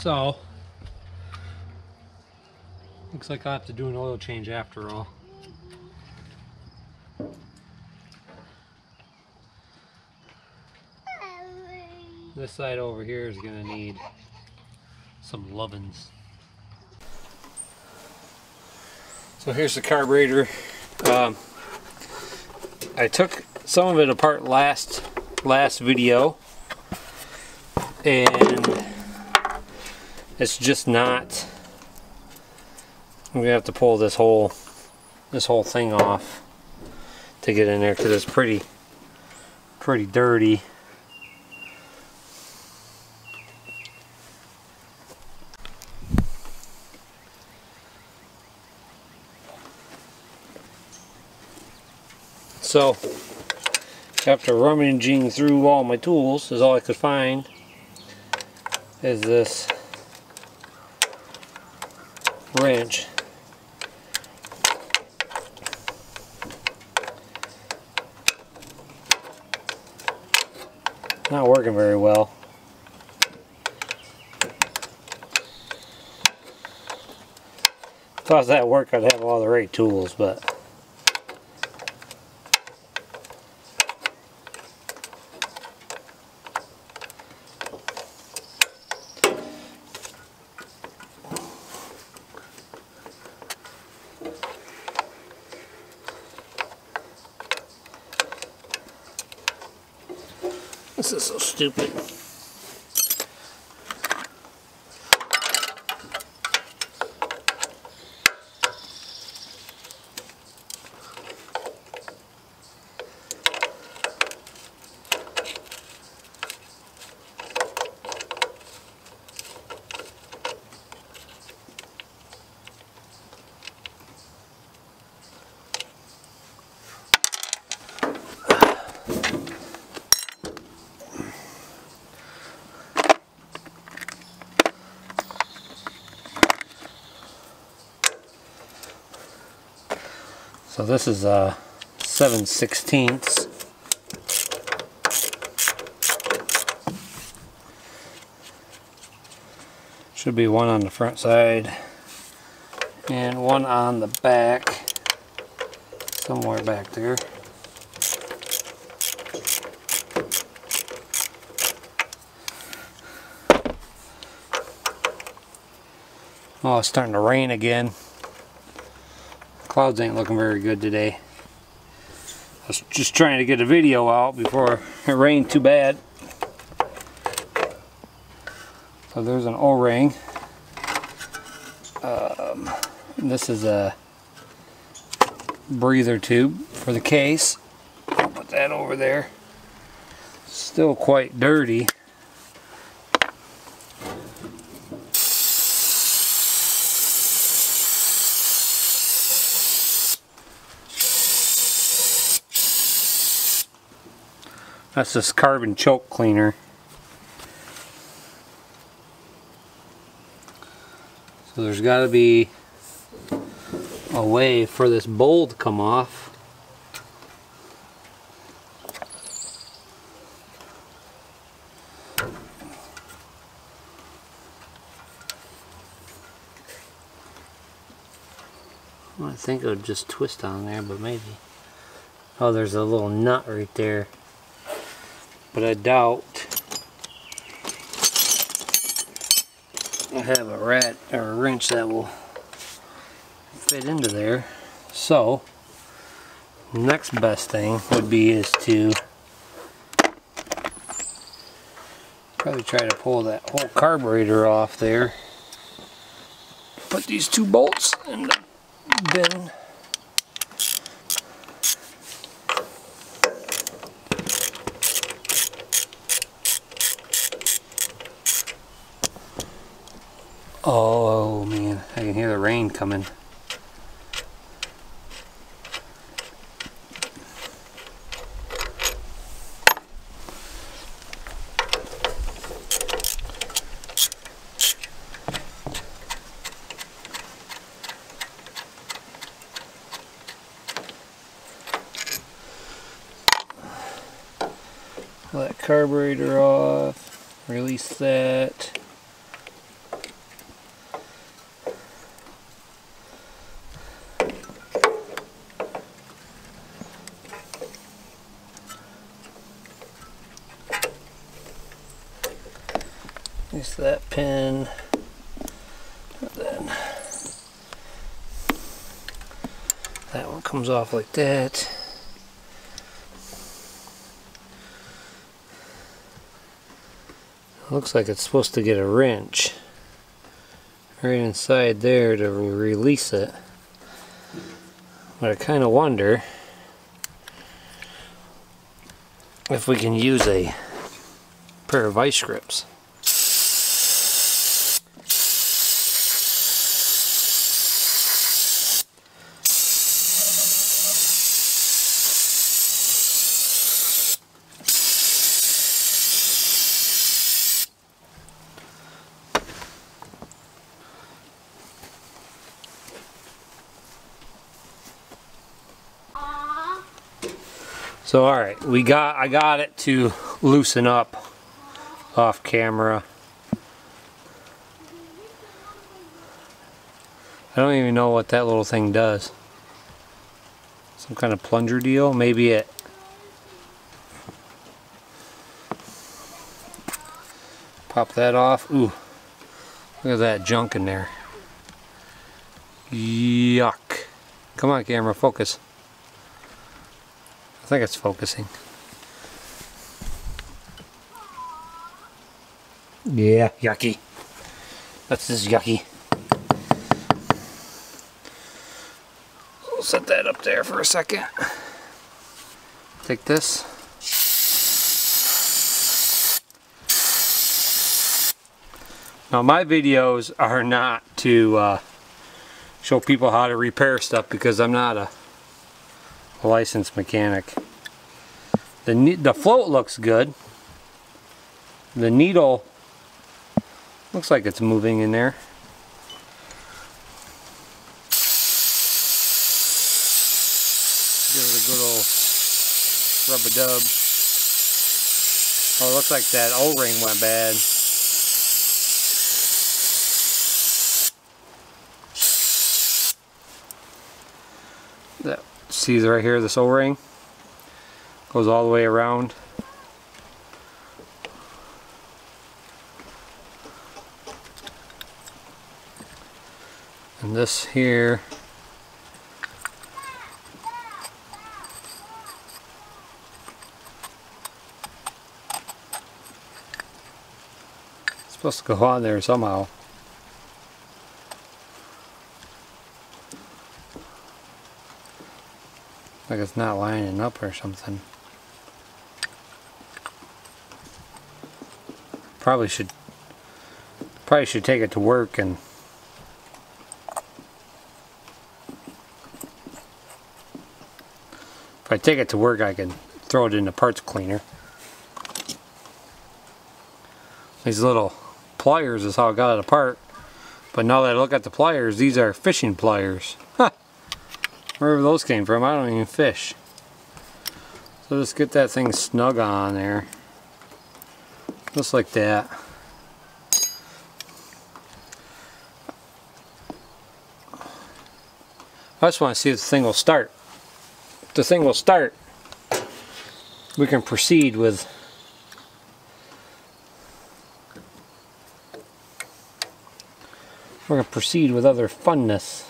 So, looks like I have to do an oil change after all. This side over here is going to need some lovin's. So here's the carburetor. I took some of it apart last video, and it's just not. I'm gonna have to pull this whole thing off to get in there because it's pretty dirty. So after rummaging through all my tools, is all I could find is this wrench. Not working very well. If I was at work, I'd have all the right tools, but this is so stupid. So this is 7/16. Should be one on the front side and one on the back, somewhere back there. Oh, it's starting to rain again. Clouds ain't looking very good today. I was just trying to get a video out before it rained too bad. So there's an O-ring. This is a breather tube for the case. I'll put that over there. Still quite dirty. That's this carbon choke cleaner. So there's got to be a way for this bowl to come off. Well, I think it would just twist on there, but maybe. Oh, there's a little nut right there. But I doubt I have a rat or a wrench that will fit into there. So next best thing would be is to probably try to pull that whole carburetor off there. Put these two bolts in the bin. Oh man, I can hear the rain coming. Pull that carburetor off, release that. Release that pin. And then that one comes off like that. Looks like it's supposed to get a wrench right inside there to release it. But I kind of wonder if we can use a pair of vice grips. So alright, I got it to loosen up off camera. I don't even know what that little thing does. Some kind of plunger deal? Maybe it... Pop that off. Ooh, look at that junk in there. Yuck. Come on camera, focus. I think it's focusing. Yeah, yucky. That's just yucky. We'll set that up there for a second. Take this. Now my videos are not to show people how to repair stuff because I'm not a licensed mechanic. The float looks good. The needle looks like it's moving in there. Give it a good old rub-a-dub. Oh, it looks like that O-ring went bad. That, see right here, this O-ring goes all the way around. And this here it's supposed to go on there somehow. Like it's not lining up or something. Probably should take it to work and if I take it to work I can throw it in the parts cleaner. These little pliers is how I got it apart, but now that I look at the pliers, these are fishing pliers. Wherever those came from, I don't even fish. So just get that thing snug on there. Just like that. I just want to see if the thing will start. If the thing will start, we can proceed with other funness.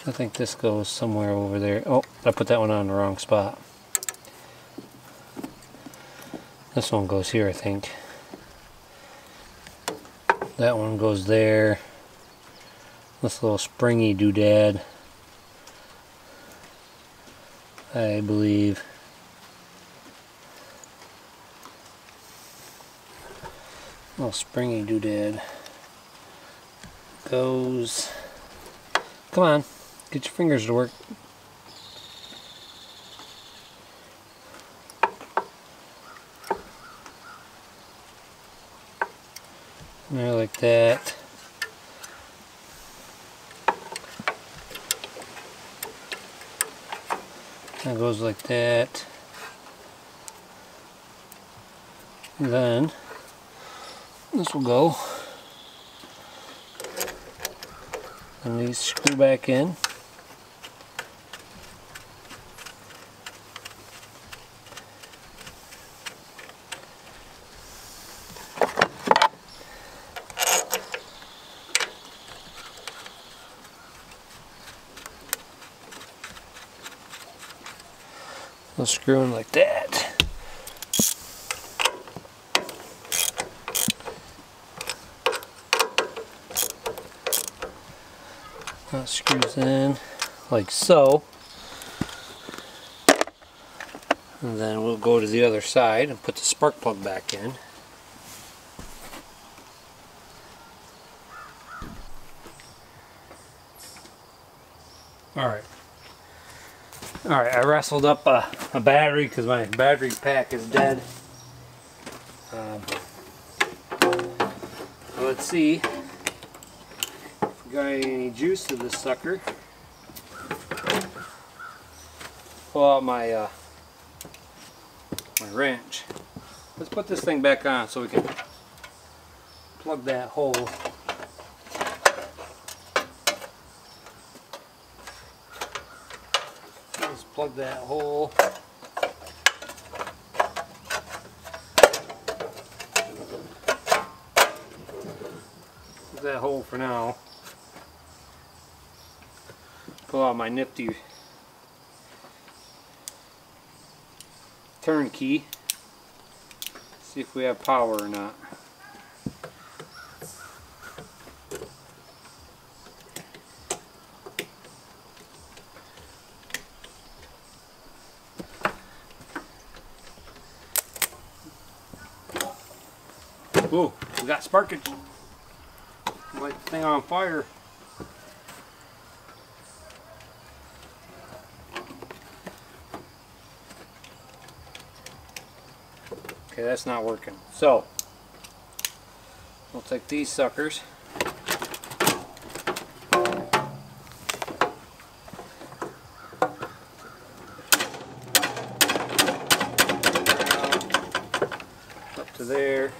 I think this goes somewhere over there. Oh, I put that one on the wrong spot. This one goes here, I think. That one goes there. This little springy doodad, I believe. Little springy doodad goes. Come on, get your fingers to work. There, like that. That goes like that. And then this will go. And these screw back in. I'll screw in like that. That screws in like so. And then we'll go to the other side and put the spark plug back in. Alright, I wrestled up a battery because my battery pack is dead. Let's see if we got any juice to this sucker. Pull out my my wrench. Let's put this thing back on so we can plug that hole. Let's plug that hole. Plug that hole for now. Pull out my nifty turn key. See if we have power or not. Ooh, we got sparkage. Light the thing on fire. Okay, that's not working. So, we'll take these suckers. Up to there.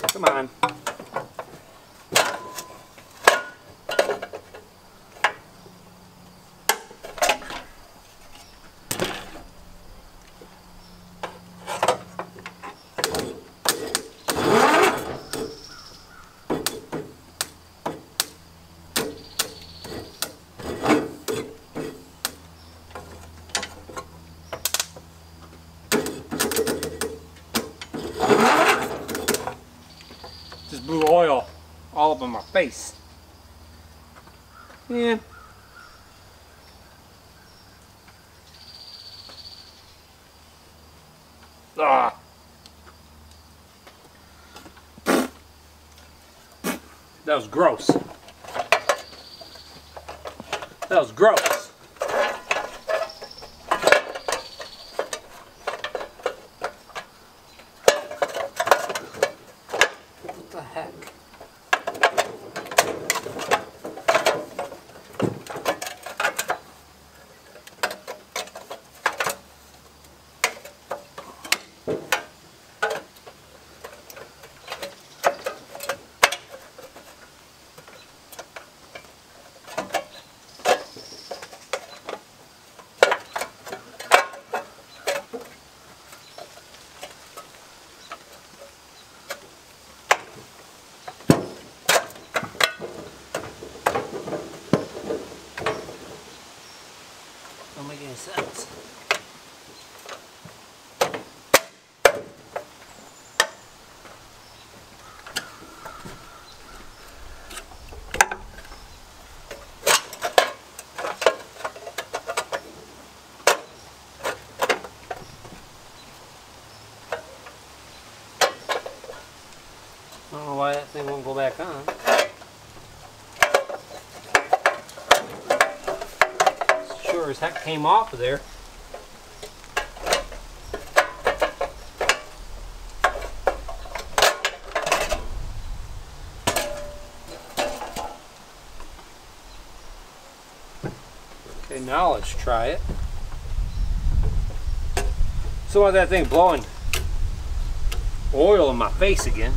Come on. Just blew oil all up in my face. Yeah. Ah. That was gross. That was gross. What the heck? Don't make any sense. I don't know why that thing won't go back on. Sure as heck came off of there. Okay, now let's try it. So why that thing blowing oil in my face again?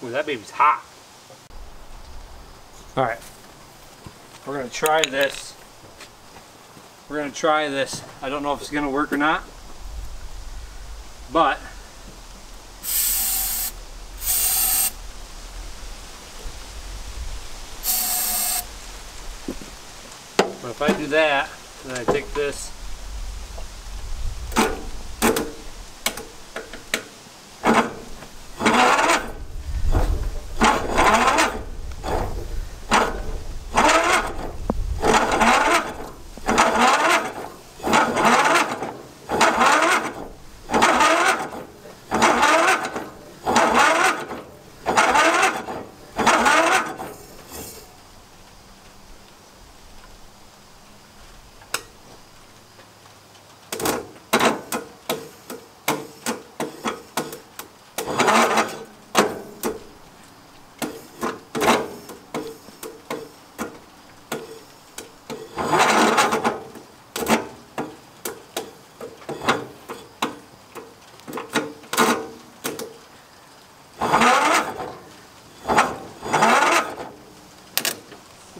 Ooh, that baby's hot. Alright, we're going to try this. We're going to try this. I don't know if it's going to work or not, but if I do that, then I take this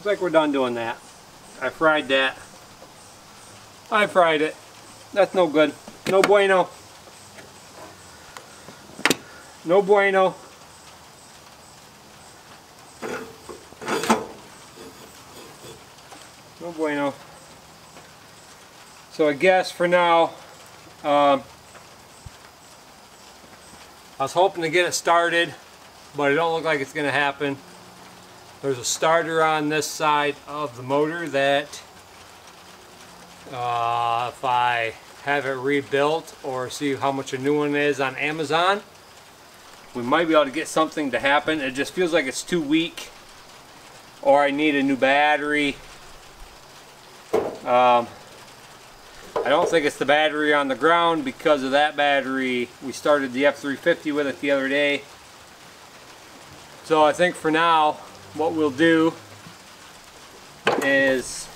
like we're done doing that. I fried that. I fried it. That's no good. No bueno. No bueno. No bueno. So I guess for now, I was hoping to get it started, but it don't look like it's going to happen. There's a starter on this side of the motor that if I have it rebuilt or see how much a new one is on Amazon, we might be able to get something to happen. It just feels like it's too weak, or I need a new battery. I don't think it's the battery on the ground, because of that battery we started the F350 with it the other day. So I think for now what we'll do is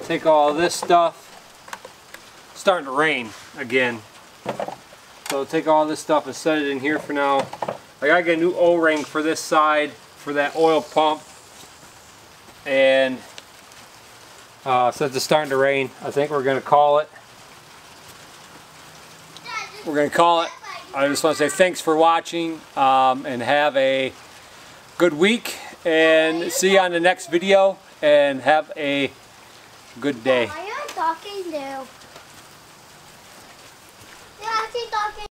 take all this stuff. It's starting to rain again, so take all this stuff and set it in here for now. I gotta get a new O-ring for this side for that oil pump, and since it's starting to rain, I think we're gonna call it. We're gonna call it. I just want to say thanks for watching, and have a good week, and see you on the next video, and have a good day. Why are you talking to? Yeah, she's talking.